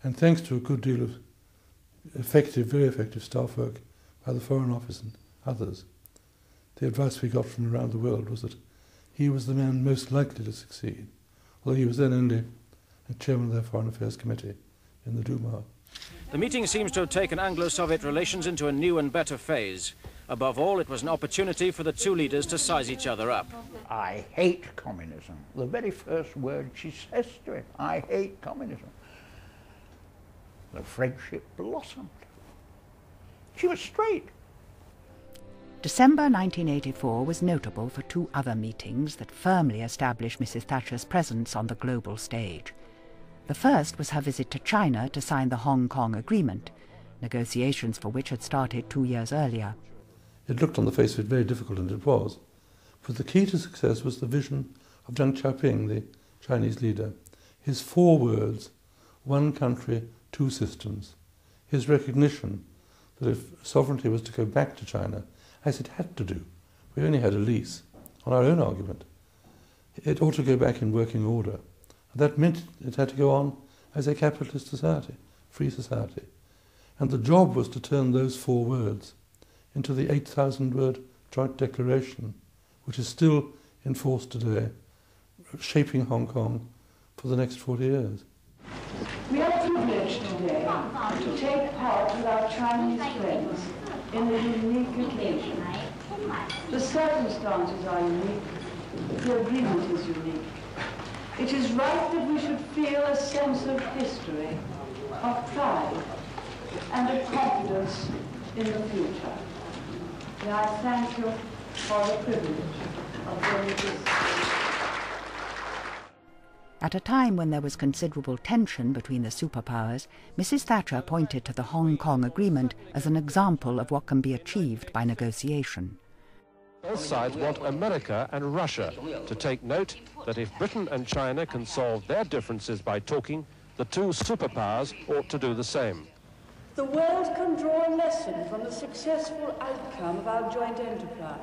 And thanks to a good deal of very effective staff work by the Foreign Office and others, the advice we got from around the world was that he was the man most likely to succeed, although he was then only chairman of their Foreign Affairs Committee in the Duma. The meeting seems to have taken Anglo-Soviet relations into a new and better phase. Above all, it was an opportunity for the two leaders to size each other up. I hate communism. The very first word she says to him, I hate communism. The friendship blossomed. She was straight. December 1984 was notable for two other meetings that firmly established Mrs. Thatcher's presence on the global stage. The first was her visit to China to sign the Hong Kong Agreement, negotiations for which had started 2 years earlier. It looked on the face of it very difficult, and it was. But the key to success was the vision of Deng Xiaoping, the Chinese leader. His 4 words, one country, 2 systems. His recognition that if sovereignty was to go back to China, as it had to do, we only had a lease on our own argument, it ought to go back in working order. And that meant it had to go on as a capitalist society, free society. And the job was to turn those 4 words into the 8,000-word joint declaration, which is still in force today, shaping Hong Kong for the next 40 years. We are privileged today to take part with our Chinese friends in a unique occasion. The circumstances are unique, the agreement is unique. It is right that we should feel a sense of history, of pride, and of confidence in the future. May I thank you for the privilege of doing this. At a time when there was considerable tension between the superpowers, Mrs. Thatcher pointed to the Hong Kong Agreement as an example of what can be achieved by negotiation. Both sides want America and Russia to take note that if Britain and China can solve their differences by talking, the two superpowers ought to do the same. The world can draw a lesson from the successful outcome of our joint enterprise.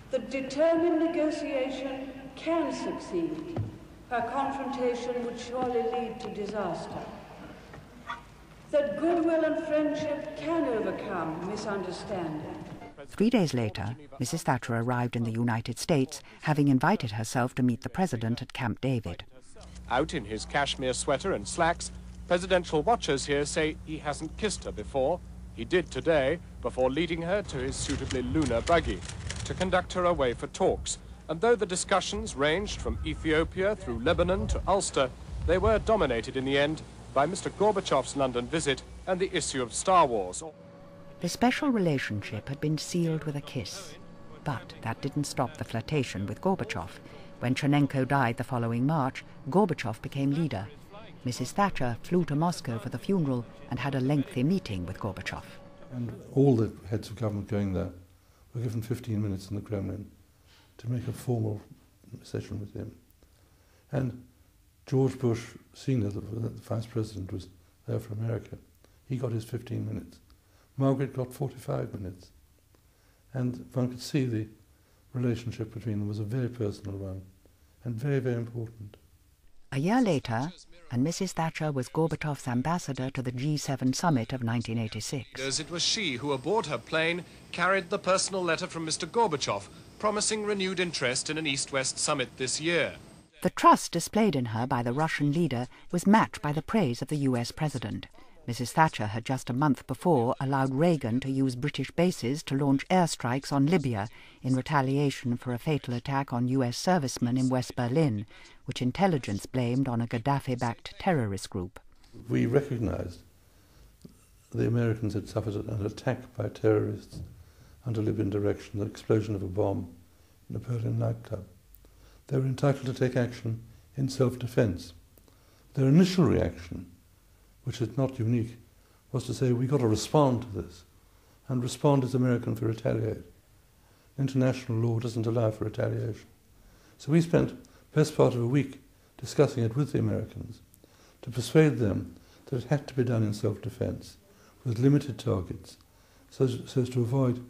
That determined negotiation can succeed. A confrontation would surely lead to disaster. That goodwill and friendship can overcome misunderstanding. 3 days later, Mrs. Thatcher arrived in the United States, having invited herself to meet the President at Camp David. Out in his cashmere sweater and slacks, presidential watchers here say he hasn't kissed her before. He did today, before leading her to his suitably lunar buggy, to conduct her away for talks. And though the discussions ranged from Ethiopia through Lebanon to Ulster, they were dominated in the end by Mr. Gorbachev's London visit and the issue of Star Wars. The special relationship had been sealed with a kiss. But that didn't stop the flirtation with Gorbachev. When Chernenko died the following March, Gorbachev became leader. Mrs. Thatcher flew to Moscow for the funeral and had a lengthy meeting with Gorbachev. And all the heads of government going there were given 15 minutes in the Kremlin to make a formal session with him. And George Bush Sr., the Vice President, was there for America. He got his 15 minutes. Margaret got 45 minutes. And one could see the relationship between them was a very personal one and very, very important. A year later, and Mrs. Thatcher was Gorbachev's ambassador to the G7 summit of 1986. It was she who, aboard her plane, carried the personal letter from Mr. Gorbachev, promising renewed interest in an East-West summit this year. The trust displayed in her by the Russian leader was matched by the praise of the US president. Mrs. Thatcher had just a month before allowed Reagan to use British bases to launch airstrikes on Libya in retaliation for a fatal attack on US servicemen in West Berlin, which intelligence blamed on a Gaddafi-backed terrorist group. We recognized the Americans had suffered an attack by terrorists under Libyan direction, the explosion of a bomb in a Berlin nightclub. They were entitled to take action in self-defense. Their initial reaction, which is not unique, was to say, we've got to respond to this. And respond is American for retaliate. International law doesn't allow for retaliation. So we spent the best part of a week discussing it with the Americans to persuade them that it had to be done in self-defense with limited targets so as to avoid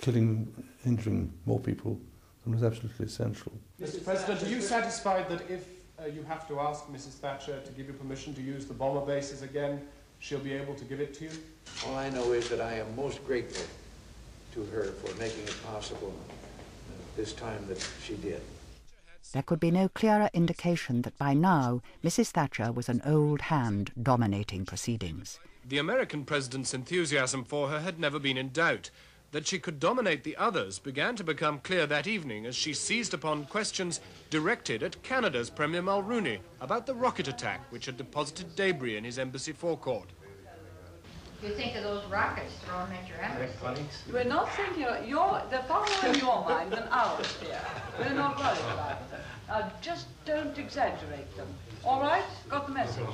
killing, injuring more people than was absolutely essential. Mr. President, are you satisfied that if You have to ask Mrs. Thatcher to give you permission to use the bomber bases again. She'll be able to give it to you. All I know is that I am most grateful to her for making it possible this time that she did. There could be no clearer indication that by now Mrs. Thatcher was an old hand dominating proceedings. The American president's enthusiasm for her had never been in doubt. That she could dominate the others began to become clear that evening as she seized upon questions directed at Canada's Premier Mulroney about the rocket attack which had deposited debris in his embassy forecourt. You think of those rockets thrown at your embassy. We're not thinking of they're far more in your mind than ours here. We're not worried about them. Now, just don't exaggerate them. All right? Got the message?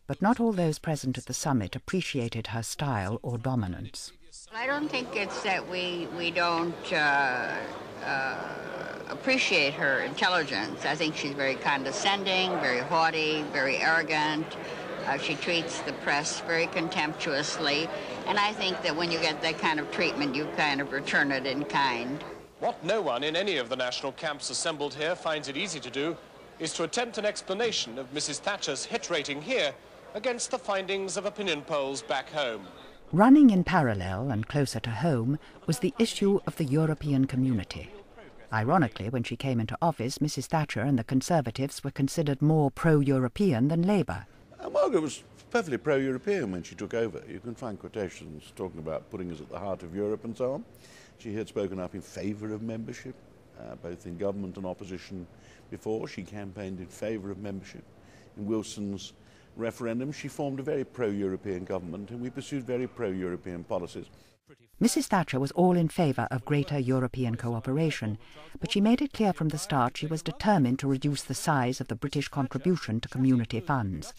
But not all those present at the summit appreciated her style or dominance. I don't think it's that we don't appreciate her intelligence. I think she's very condescending, very haughty, very arrogant. She treats the press very contemptuously. And I think that when you get that kind of treatment, you kind of return it in kind. What no one in any of the national camps assembled here finds it easy to do is to attempt an explanation of Mrs. Thatcher's hit rating here against the findings of opinion polls back home. Running in parallel and closer to home was the issue of the European community. Ironically, when she came into office, Mrs. Thatcher and the Conservatives were considered more pro-European than Labour. Margaret was perfectly pro-European when she took over. You can find quotations talking about putting us at the heart of Europe and so on. She had spoken up in favour of membership, both in government and opposition before. She campaigned in favour of membership. In Wilson's referendum, she formed a very pro-European government, and we pursued very pro-European policies. Mrs. Thatcher was all in favour of greater European cooperation, but she made it clear from the start she was determined to reduce the size of the British contribution to community funds.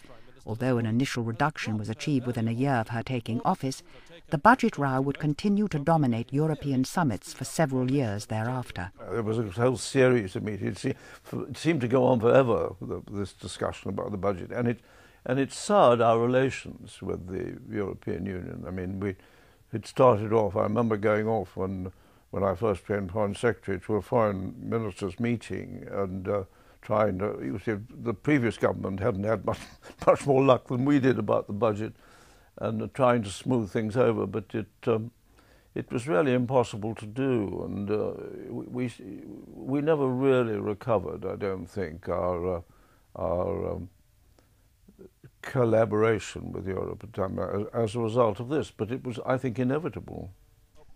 Although an initial reduction was achieved within a year of her taking office, the budget row would continue to dominate European summits for several years thereafter. There was a whole series of meetings. It seemed to go on forever, this discussion about the budget, and it soured our relations with the European Union. I mean, it started off, I remember going off when I first became Foreign Secretary to a foreign ministers' meeting and trying to, you see, the previous government hadn't had much more luck than we did about the budget, and trying to smooth things over, but it was really impossible to do, and we never really recovered, I don't think, our collaboration with Europe at the time as a result of this, but it was, I think, inevitable.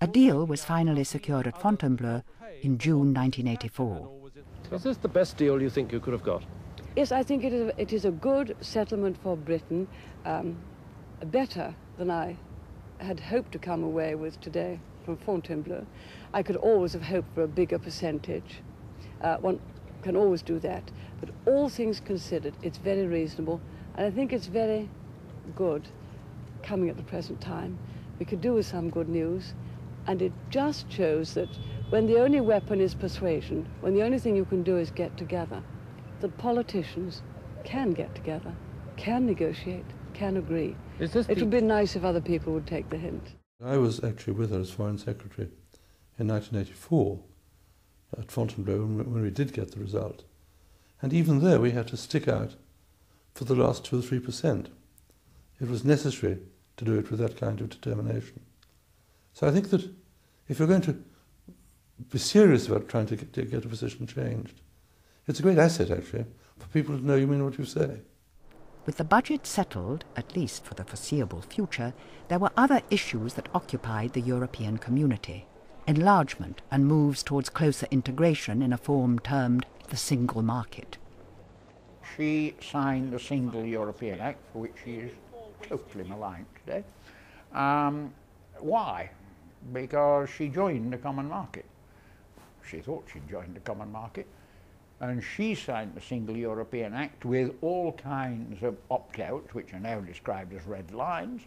A deal was finally secured at Fontainebleau in June 1984. Is this the best deal you think you could have got? Yes, I think it is a good settlement for Britain, better than I had hoped to come away with today from Fontainebleau. I could always have hoped for a bigger percentage. One can always do that, but all things considered, it's very reasonable, and I think it's very good coming at the present time. We could do with some good news, and it just shows that when the only weapon is persuasion, when the only thing you can do is get together, that politicians can get together, can negotiate, can agree. It would be nice if other people would take the hint. I was actually with her as Foreign Secretary in 1984 at Fontainebleau when we did get the result. And even there we had to stick out for the last 2 or 3%. It was necessary to do it with that kind of determination. So I think that if you're going to be serious about trying to get a position changed, it's a great asset, actually, for people to know you mean what you say. With the budget settled, at least for the foreseeable future, there were other issues that occupied the European community. Enlargement and moves towards closer integration in a form termed the single market. She signed the Single European Act, for which she is totally maligned today. Why? Because she joined the common market. She thought she'd joined the common market, and she signed the Single European Act with all kinds of opt-outs, which are now described as red lines,